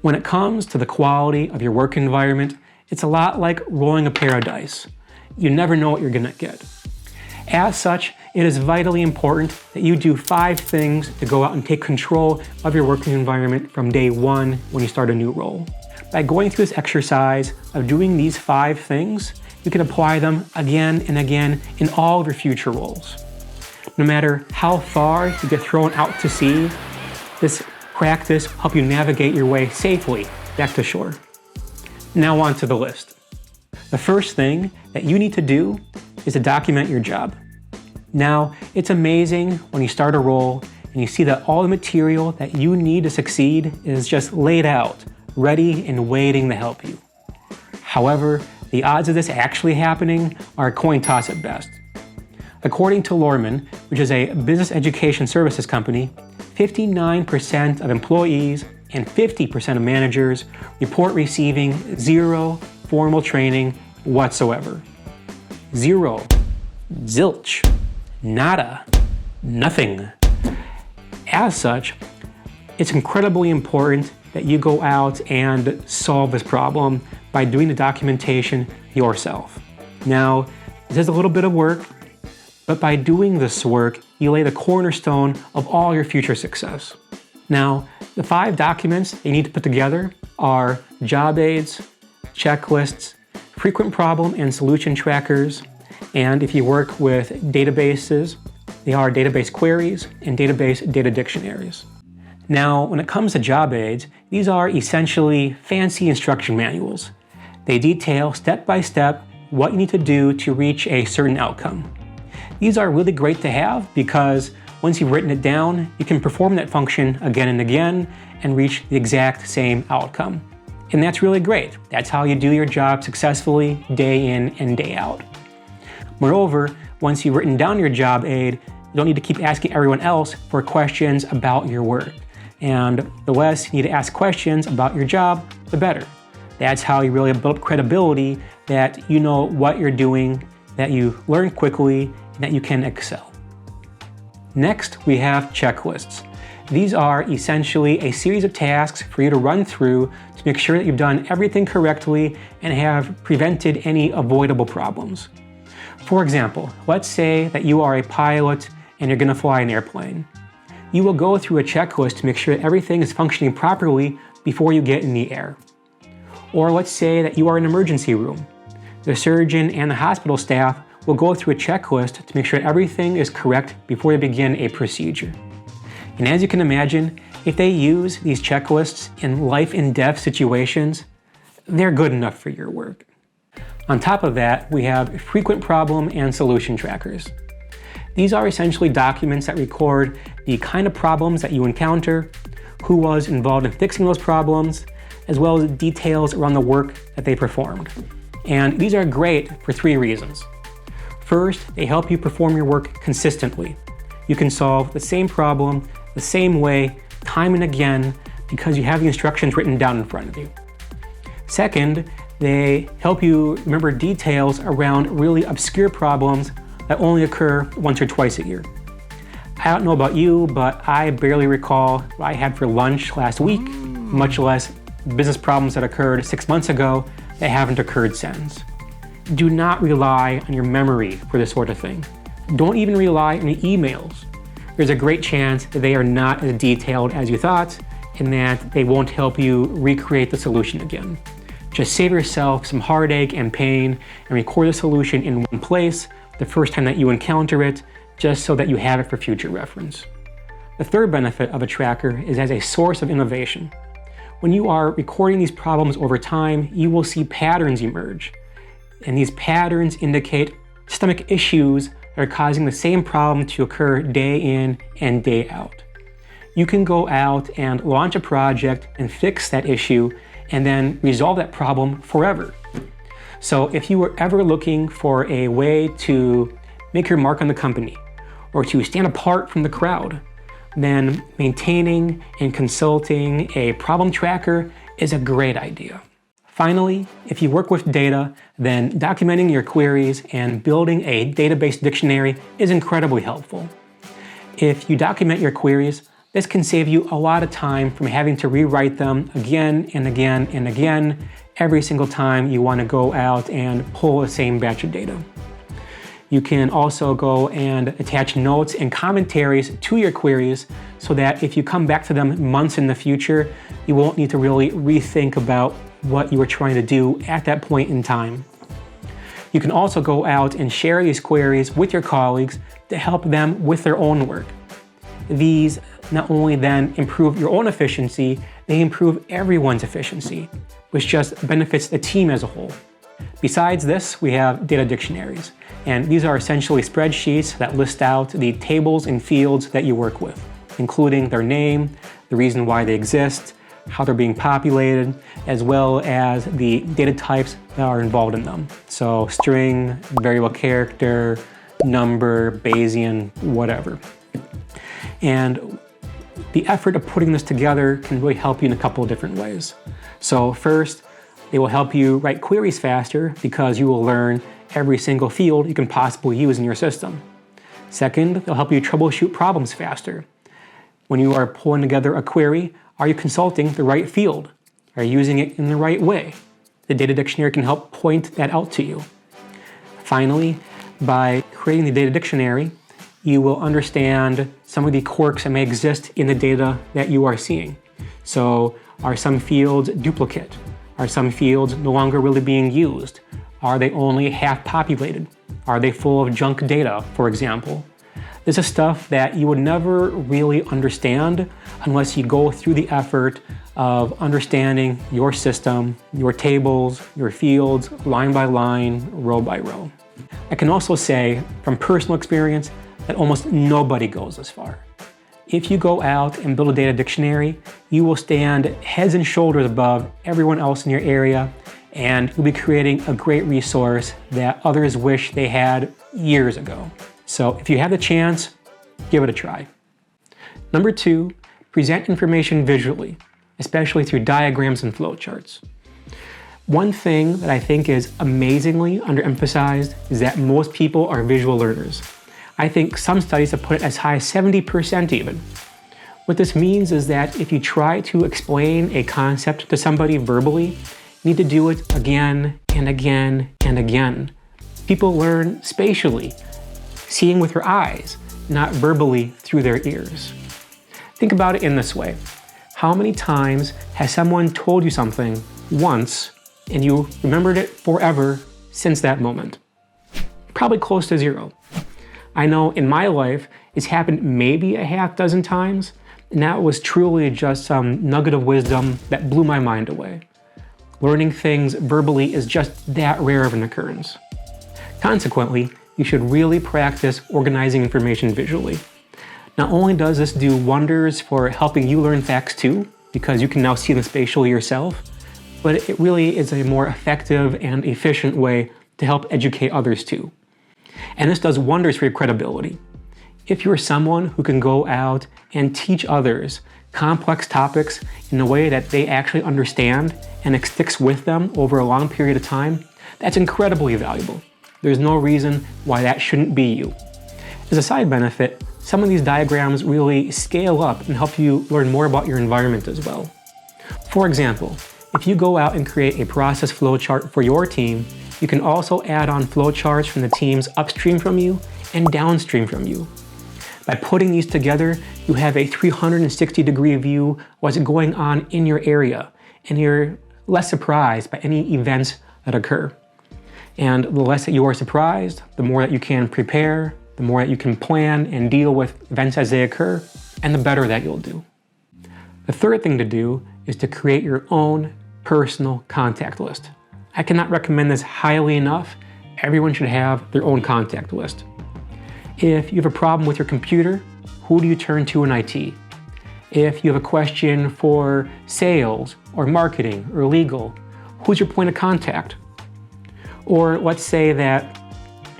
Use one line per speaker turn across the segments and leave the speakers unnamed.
When it comes to the quality of your work environment, it's a lot like rolling a pair of dice. You never know what you're going to get. As such, it is vitally important that you do 5 things to go out and take control of your working environment from day 1 when you start a new role. By going through this exercise of doing these 5 things, you can apply them again and again in all of your future roles. No matter how far you get thrown out to sea, this practice will help you navigate your way safely back to shore. Now on to the list. The first thing that you need to do is to document your job. Now, it's amazing when you start a role and you see that all the material that you need to succeed is just laid out, ready and waiting to help you. However, the odds of this actually happening are a coin toss at best. According to Lorman, which is a business education services company, 59% of employees and 50% of managers report receiving 0 formal training whatsoever. 0. Zilch. Nada. Nothing. As such, it's incredibly important that you go out and solve this problem by doing the documentation yourself. Now, this is a little bit of work, but by doing this work, you lay the cornerstone of all your future success. Now, the 5 documents you need to put together are job aids, checklists, frequent problem and solution trackers, and if you work with databases, they are database queries and database data dictionaries. Now, when it comes to job aids, these are essentially fancy instruction manuals. They detail step by step what you need to do to reach a certain outcome. These are really great to have because once you've written it down, you can perform that function again and again and reach the exact same outcome. And that's really great. That's how you do your job successfully day in and day out. Moreover, once you've written down your job aid, you don't need to keep asking everyone else for questions about your work. And the less you need to ask questions about your job, the better. That's how you really build up credibility that you know what you're doing, that you learn quickly, and that you can excel. Next, we have checklists. These are essentially a series of tasks for you to run through to make sure that you've done everything correctly and have prevented any avoidable problems. For example, let's say that you are a pilot and you're going to fly an airplane. You will go through a checklist to make sure that everything is functioning properly before you get in the air. Or let's say that you are in an emergency room. The surgeon and the hospital staff will go through a checklist to make sure everything is correct before they begin a procedure. And as you can imagine, if they use these checklists in life and death situations, they're good enough for your work. On top of that, we have frequent problem and solution trackers. These are essentially documents that record the kind of problems that you encounter, who was involved in fixing those problems, as well as details around the work that they performed. And these are great for 3 reasons. First, they help you perform your work consistently. You can solve the same problem the same way, time and again, because you have the instructions written down in front of you. Second, they help you remember details around really obscure problems that only occur once or twice a year. I don't know about you, but I barely recall what I had for lunch last week, much less business problems that occurred 6 months ago that haven't occurred since. Do not rely on your memory for this sort of thing. Don't even rely on your emails. There's a great chance that they are not as detailed as you thought and that they won't help you recreate the solution again. Just save yourself some heartache and pain and record the solution in one place the first time that you encounter it, just so that you have it for future reference. The third benefit of a tracker is as a source of innovation. When you are recording these problems over time, you will see patterns emerge. And these patterns indicate systemic issues that are causing the same problem to occur day in and day out. You can go out and launch a project and fix that issue and then resolve that problem forever. So if you were ever looking for a way to make your mark on the company or to stand apart from the crowd, then maintaining and consulting a problem tracker is a great idea. Finally, if you work with data, then documenting your queries and building a database dictionary is incredibly helpful. If you document your queries, This can save you a lot of time from having to rewrite them again and again and again every single time you want to go out and pull the same batch of data. You can also go and attach notes and commentaries to your queries so that if you come back to them months in the future, you won't need to really rethink about what you were trying to do at that point in time. You can also go out and share these queries with your colleagues to help them with their own work. These not only then improve your own efficiency, they improve everyone's efficiency, which just benefits the team as a whole. Besides this, we have data dictionaries, and these are essentially spreadsheets that list out the tables and fields that you work with, including their name, the reason why they exist, how they're being populated, as well as the data types that are involved in them. So string, variable character, number, Bayesian, whatever. And the effort of putting this together can really help you in a couple of different ways. So first, they will help you write queries faster because you will learn every single field you can possibly use in your system. Second, they'll help you troubleshoot problems faster. When you are pulling together a query, are you consulting the right field? Are you using it in the right way? The data dictionary can help point that out to you. Finally, by creating the data dictionary, you will understand some of the quirks that may exist in the data that you are seeing. So, are some fields duplicate? Are some fields no longer really being used? Are they only half populated? Are they full of junk data, for example? This is stuff that you would never really understand unless you go through the effort of understanding your system, your tables, your fields, line by line, row by row. I can also say from personal experience that almost nobody goes this far. If you go out and build a data dictionary, you will stand heads and shoulders above everyone else in your area, and you'll be creating a great resource that others wish they had years ago. So if you have the chance, give it a try. Number 2, present information visually, especially through diagrams and flowcharts. One thing that I think is amazingly underemphasized is that most people are visual learners. I think some studies have put it as high as 70% even. What this means is that if you try to explain a concept to somebody verbally, you need to do it again and again and again. People learn spatially, seeing with your eyes, not verbally through their ears. Think about it in this way. How many times has someone told you something once and you remembered it forever since that moment? Probably close to 0. I know in my life it's happened maybe a half dozen times, and that was truly just some nugget of wisdom that blew my mind away. Learning things verbally is just that rare of an occurrence. Consequently, you should really practice organizing information visually. Not only does this do wonders for helping you learn facts too, because you can now see them spatially yourself, but it really is a more effective and efficient way to help educate others too. And this does wonders for your credibility. If you're someone who can go out and teach others complex topics in a way that they actually understand and it sticks with them over a long period of time, that's incredibly valuable. There's no reason why that shouldn't be you. As a side benefit, some of these diagrams really scale up and help you learn more about your environment as well. For example, if you go out and create a process flowchart for your team, you can also add on flowcharts from the teams upstream from you and downstream from you. By putting these together, you have a 360-degree view of what's going on in your area, and you're less surprised by any events that occur. And the less that you are surprised, the more that you can prepare, the more that you can plan and deal with events as they occur, and the better that you'll do. The third thing to do is to create your own personal contact list. I cannot recommend this highly enough. Everyone should have their own contact list. If you have a problem with your computer, who do you turn to in IT? If you have a question for sales or marketing or legal, who's your point of contact? Or let's say that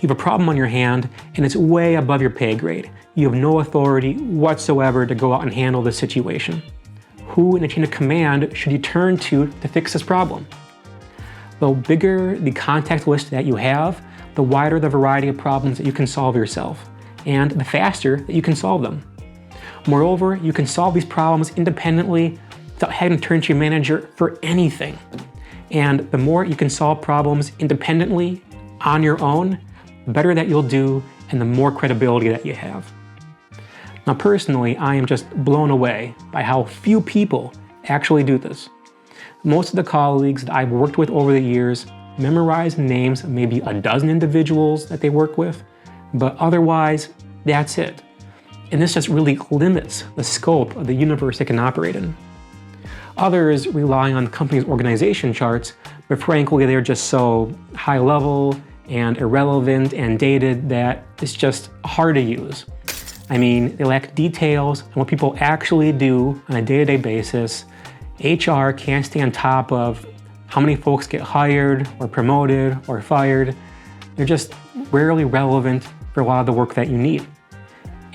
you have a problem on your hand and it's way above your pay grade. You have no authority whatsoever to go out and handle this situation. Who in the chain of command should you turn to fix this problem? The bigger the contact list that you have, the wider the variety of problems that you can solve yourself, and the faster that you can solve them. Moreover, you can solve these problems independently without having to turn to your manager for anything. And the more you can solve problems independently, on your own, the better that you'll do and the more credibility that you have. Now personally, I am just blown away by how few people actually do this. Most of the colleagues that I've worked with over the years memorize names of maybe a dozen individuals that they work with, but otherwise, that's it. And this just really limits the scope of the universe they can operate in. Others rely on the company's organization charts, but frankly, they're just so high level and irrelevant and dated that it's just hard to use. I mean, they lack details on what people actually do on a day-to-day basis. HR can't stay on top of how many folks get hired or promoted or fired. They're just rarely relevant for a lot of the work that you need.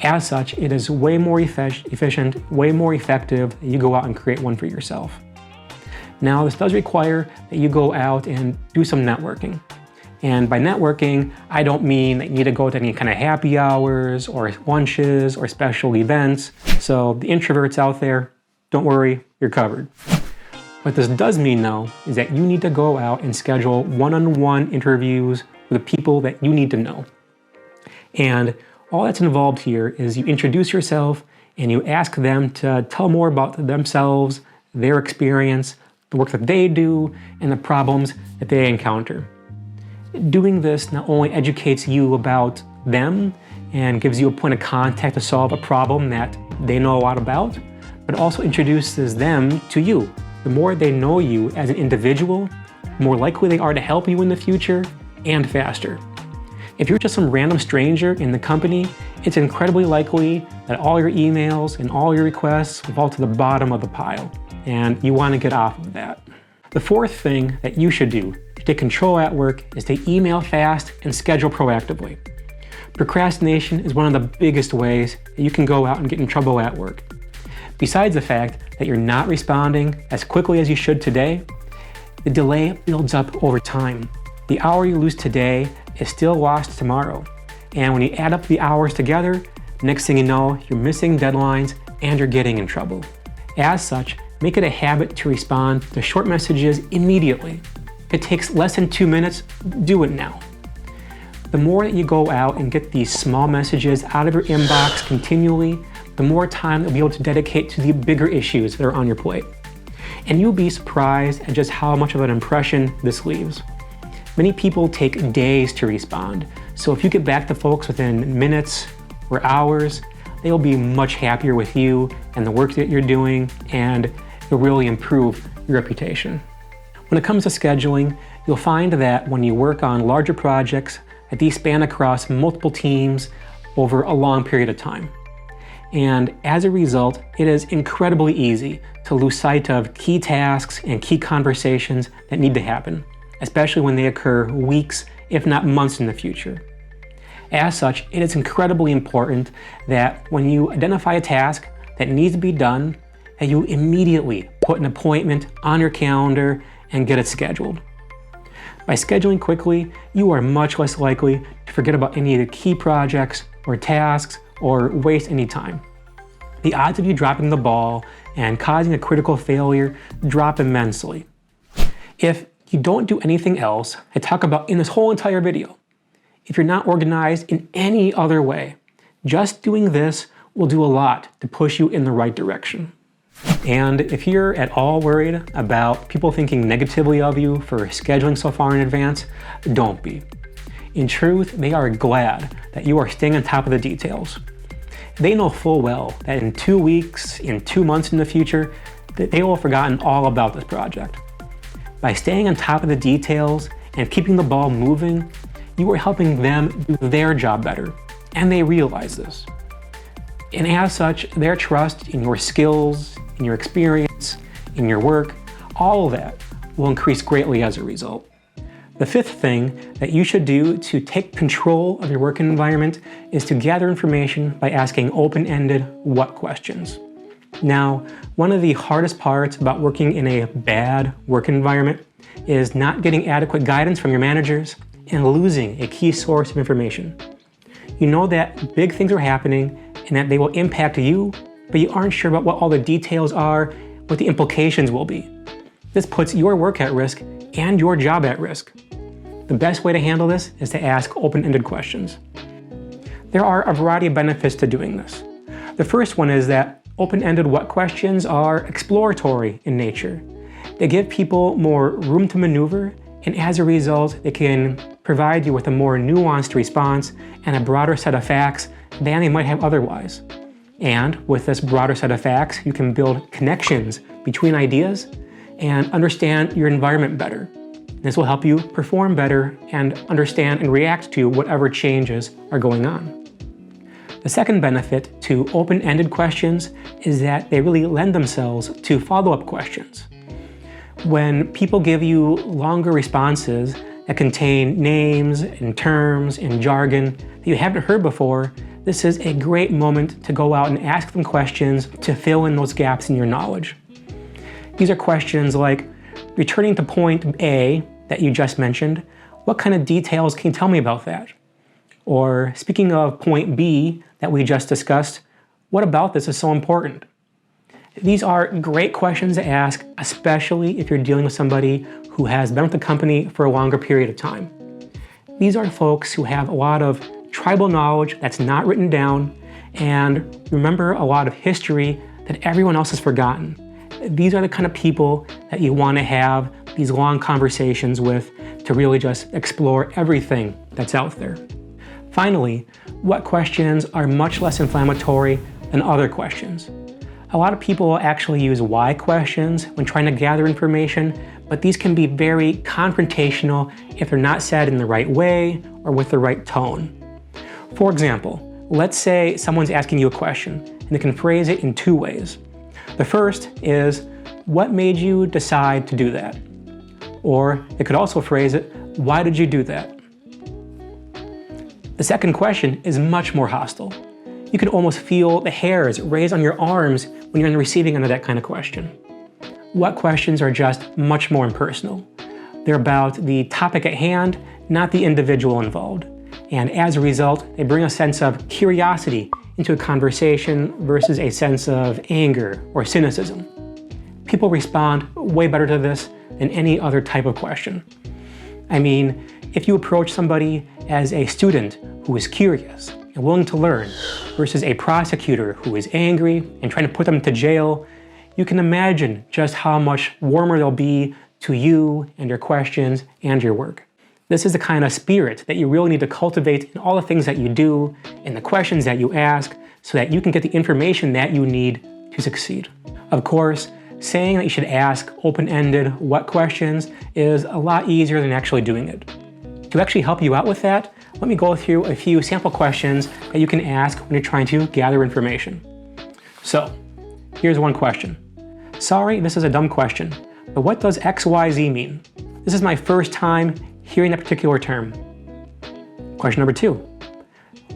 As such, it is way more efficient, way more effective that you go out and create one for yourself. Now, this does require that you go out and do some networking. And by networking, I don't mean that you need to go to any kind of happy hours or lunches or special events. So the introverts out there, don't worry, you're covered. What this does mean though, is that you need to go out and schedule one-on-one interviews with the people that you need to know. And all that's involved here is you introduce yourself and you ask them to tell more about themselves, their experience, the work that they do, and the problems that they encounter. Doing this not only educates you about them and gives you a point of contact to solve a problem that they know a lot about, but also introduces them to you. The more they know you as an individual, the more likely they are to help you in the future and faster. If you're just some random stranger in the company, it's incredibly likely that all your emails and all your requests will fall to the bottom of the pile, and you want to get off of that. The fourth thing that you should do to take control at work is to email fast and schedule proactively. Procrastination is one of the biggest ways that you can go out and get in trouble at work. Besides the fact that you're not responding as quickly as you should today, the delay builds up over time. The hour you lose today is still lost tomorrow. And when you add up the hours together, next thing you know, you're missing deadlines and you're getting in trouble. As such, make it a habit to respond to short messages immediately. If it takes less than 2 minutes, do it now. The more that you go out and get these small messages out of your inbox continually, the more time you'll be able to dedicate to the bigger issues that are on your plate. And you'll be surprised at just how much of an impression this leaves. Many people take days to respond, so if you get back to folks within minutes or hours, they'll be much happier with you and the work that you're doing, and you'll really improve your reputation. When it comes to scheduling, you'll find that when you work on larger projects, that these span across multiple teams over a long period of time. And as a result, it is incredibly easy to lose sight of key tasks and key conversations that need to happen, especially when they occur weeks, if not months in the future. As such, it is incredibly important that when you identify a task that needs to be done, that you immediately put an appointment on your calendar and get it scheduled. By scheduling quickly, you are much less likely to forget about any of the key projects or tasks or waste any time. The odds of you dropping the ball and causing a critical failure drop immensely. If you don't do anything else I talk about in this whole entire video, if you're not organized in any other way, just doing this will do a lot to push you in the right direction. And if you're at all worried about people thinking negatively of you for scheduling so far in advance, don't be. In truth, they are glad that you are staying on top of the details. They know full well that in 2 weeks, in 2 months in the future, that they will have forgotten all about this project. By staying on top of the details and keeping the ball moving, you are helping them do their job better, and they realize this. And as such, their trust in your skills, in your experience, in your work, all of that will increase greatly as a result. The fifth thing that you should do to take control of your work environment is to gather information by asking open-ended what questions. Now, one of the hardest parts about working in a bad work environment is not getting adequate guidance from your managers and losing a key source of information. You know that big things are happening and that they will impact you but you aren't sure about what all the details are, what the implications will be. This puts your work at risk and your job at risk. The best way to handle this is to ask open-ended questions. There are a variety of benefits to doing this. The first one is that open-ended what questions are exploratory in nature. They give people more room to maneuver, and as a result, they can provide you with a more nuanced response and a broader set of facts than they might have otherwise. And with this broader set of facts, you can build connections between ideas and understand your environment better. This will help you perform better and understand and react to whatever changes are going on. The second benefit to open-ended questions is that they really lend themselves to follow-up questions. When people give you longer responses that contain names and terms and jargon that you haven't heard before, this is a great moment to go out and ask them questions to fill in those gaps in your knowledge. These are questions like, returning to point A that you just mentioned, what kind of details can you tell me about that? Or speaking of point B that we just discussed, what about this is so important? These are great questions to ask, especially if you're dealing with somebody who has been with the company for a longer period of time. These are folks who have a lot of tribal knowledge that's not written down and remember a lot of history that everyone else has forgotten. These are the kind of people that you want to have these long conversations with to really just explore everything that's out there. Finally, what questions are much less inflammatory than other questions? A lot of people actually use why questions when trying to gather information, but these can be very confrontational if they're not said in the right way or with the right tone. For example, let's say someone's asking you a question, and they can phrase it in two ways. The first is, what made you decide to do that? Or they could also phrase it, why did you do that? The second question is much more hostile. You can almost feel the hairs raise on your arms when you're on the receiving end of that kind of question. What questions are just much more impersonal. They're about the topic at hand, not the individual involved. And as a result, they bring a sense of curiosity into a conversation versus a sense of anger or cynicism. People respond way better to this than any other type of question. I mean, if you approach somebody as a student who is curious and willing to learn versus a prosecutor who is angry and trying to put them to jail, you can imagine just how much warmer they'll be to you and your questions and your work. This is the kind of spirit that you really need to cultivate in all the things that you do, in the questions that you ask, so that you can get the information that you need to succeed. Of course, saying that you should ask open-ended what questions is a lot easier than actually doing it. To actually help you out with that, let me go through a few sample questions that you can ask when you're trying to gather information. So, here's one question. Sorry, this is a dumb question, but what does XYZ mean? This is my first time hearing that particular term. Question number 2.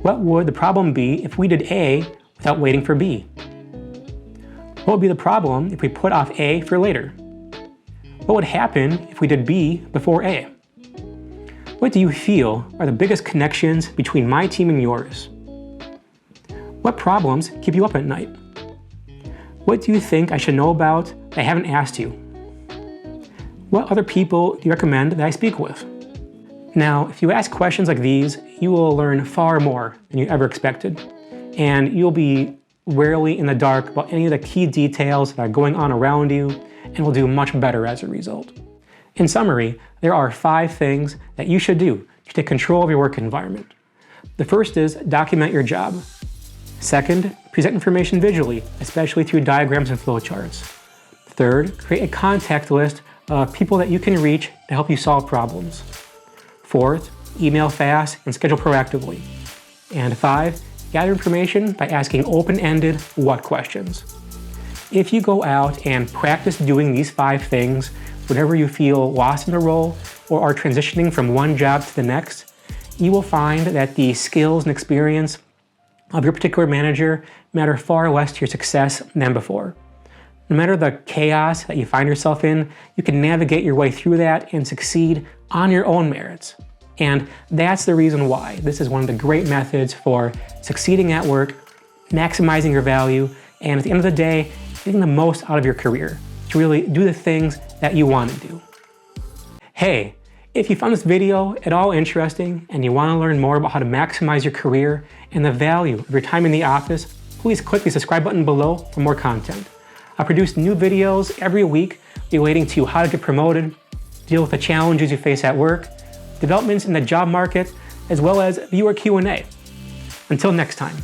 What would the problem be if we did A without waiting for B? What would be the problem if we put off A for later? What would happen if we did B before A? What do you feel are the biggest connections between my team and yours? What problems keep you up at night? What do you think I should know about that I haven't asked you? What other people do you recommend that I speak with? Now, if you ask questions like these, you will learn far more than you ever expected, and you'll be rarely in the dark about any of the key details that are going on around you, and will do much better as a result. In summary, there are 5 things that you should do to take control of your work environment. The first is document your job. Second, present information visually, especially through diagrams and flowcharts. Third, create a contact list of people that you can reach to help you solve problems. Fourth, email fast and schedule proactively. And 5, gather information by asking open-ended what questions. If you go out and practice doing these 5 things whenever you feel lost in a role or are transitioning from one job to the next, you will find that the skills and experience of your particular manager matter far less to your success than before. No matter the chaos that you find yourself in, you can navigate your way through that and succeed on your own merits. And that's the reason why this is one of the great methods for succeeding at work, maximizing your value, and at the end of the day, getting the most out of your career to really do the things that you want to do. Hey, if you found this video at all interesting and you want to learn more about how to maximize your career and the value of your time in the office, please click the subscribe button below for more content. I produce new videos every week relating to how to get promoted, deal with the challenges you face at work, developments in the job market, as well as viewer Q&A. Until next time.